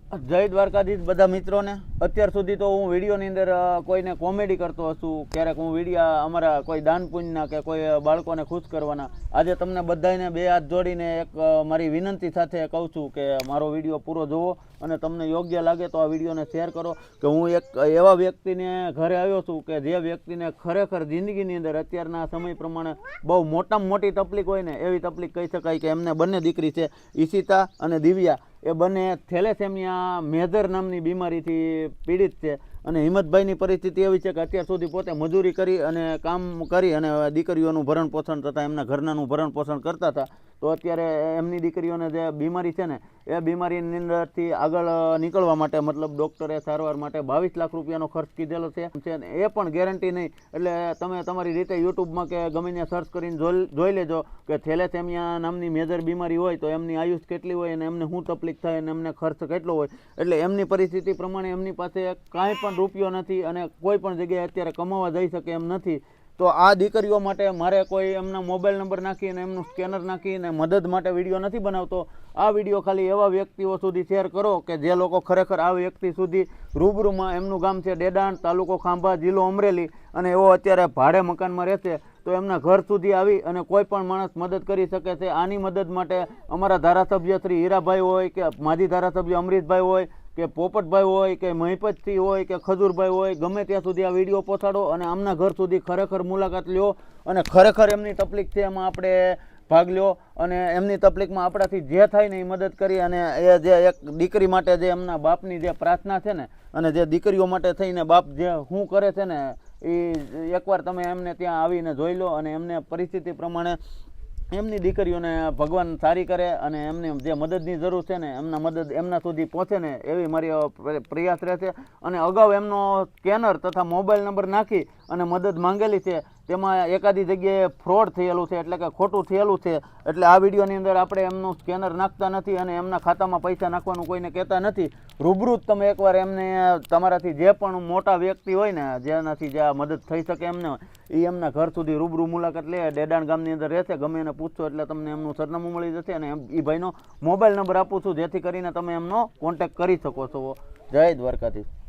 જય દ્વારકાધીશ બધા મિત્રોને। અત્યાર સુધી તો હું વિડીયોની અંદર કોઈને કોમેડી કરતો હશું, ક્યારેક હું વિડીયો અમારા કોઈ દાન પુણ્યના કે કોઈ બાળકોને ખુશ કરવાના। આજે તમને બધાને બે હાથ જોડીને એક મારી વિનંતી સાથે કહું છું કે મારો વિડીયો પૂરો જોવો અને તમને યોગ્ય લાગે તો આ વિડીયોને શેર કરો। કે હું એક એવા વ્યક્તિને ઘરે આવ્યો છું કે જે વ્યક્તિને ખરેખર જિંદગીની અંદર અત્યારના સમય પ્રમાણે બહુ મોટામાં મોટી તકલીફ હોય ને એવી તકલીફ કહી શકાય કે એમને બંને દીકરી છે, ઈશિતા અને દિવ્યા। એ બંને થેલેસેમિયા મેજર નામની બીમારીથી પીડિત છે અને હિંમતભાઈની પરિસ્થિતિ એવી છે કે અત્યાર સુધી પોતે મજૂરી કરી અને કામ કરી અને દીકરીઓનું ભરણ પોષણ તથા એમના ઘરનાનું ભરણ પોષણ કરતા હતા। તો અત્યારે એમની દીકરીઓને જે બીમારી છે ને એ બીમારીની અંદરથી આગળ નીકળવા માટે મતલબ ડૉક્ટરે સારવાર માટે 22 લાખ રૂપિયાનો ખર્ચ કીધેલો છે એ પણ ગેરંટી નહીં। એટલે તમે તમારી રીતે યુટ્યુબમાં કે ગમે ત્યાં સર્ચ કરીને જોઈ લેજો કે થેલેસેમિયા નામની મેજર બીમારી હોય તો એમની આયુષ કેટલી હોય અને એમને શું તકલીફ થાય અને એમને ખર્ચ કેટલો હોય। એટલે એમની પરિસ્થિતિ પ્રમાણે એમની પાસે કાંઈ પણ રૂપિયો નથી અને કોઈ પણ જગ્યાએ અત્યારે કમાવા જઈ શકે એમ નથી। તો આ દીકરીઓ માટે મારે કોઈ એમના મોબાઈલ નંબર નાખીને એમનું સ્કેનર નાખીને મદદ માટે વિડીયો નથી બનાવતો। આ વિડીયો ખાલી એવા વ્યક્તિઓ સુધી શેર કરો કે જે લોકો ખરેખર આ વ્યક્તિ સુધી રૂબરૂમાં, એમનું ગામ છે ડેડાણ, તાલુકો ખાંભા, જિલ્લો અમરેલી, અને એવો અત્યારે ભાડે મકાનમાં રહેશે તો એમના ઘર સુધી આવી અને કોઈ પણ માણસ મદદ કરી શકે છે। આની મદદ માટે અમારા ધારાસભ્ય શ્રી હીરાભાઈ હોય કે માજી ધારાસભ્ય અમરીશભાઈ હોય કે પોપટભાઈ હોય કે મહિપતસિંહ હોય કે ખજૂરભાઈ હોય, ગમે ત્યાં સુધી આ વિડીયો પહોંચાડો અને આમના ઘર સુધી ખરેખર મુલાકાત લ્યો અને ખરેખર એમની તકલીફ છે એમાં આપણે ભાગ લ્યો અને એમની તકલીફમાં આપણાથી જે થાય ને એ મદદ કરી અને એ જે એક દીકરી માટે જે એમના બાપની જે પ્રાર્થના છે ને અને જે દીકરીઓ માટે થઈને બાપ જે શું કરે છે ને એ એકવાર તમે એમને ત્યાં આવીને જોઈ લો અને એમને પરિસ્થિતિ પ્રમાણે એમની દીકરીઓને ભગવાન સારી કરે અને એમને જે મદદની જરૂર છે ને એમના સુધી પહોંચે ને એવી મારી પ્રયાસ રહેશે। અને અગાઉ એમનો સ્કેનર તથા મોબાઈલ નંબર નાખી અને મદદ માંગેલી છે, તેમાં એકાદી જગ્યાએ ફ્રોડ થયેલું છે એટલે કે ખોટું થયેલું છે। એટલે આ વિડીયોની અંદર આપણે એમનું સ્કેનર નાખતા નથી અને એમના ખાતામાં પૈસા નાખવાનું કોઈને કહેતા નથી। રૂબરૂ જ તમે એકવાર એમને તમારાથી જે પણ મોટા વ્યક્તિ હોય ને જેનાથી જે આ મદદ થઈ શકે એમને એ એમના ઘર સુધી રૂબરૂ મુલાકાત લે। ડેડાણ ગામની અંદર રહેશે, ગમે એને પૂછશો એટલે તમને એમનું સરનામું મળી જશે અને એ ભાઈનો મોબાઈલ નંબર આપું છું જેથી કરીને તમે એમનો કોન્ટેક્ટ કરી શકો છો। જય દ્વારકાધીશ।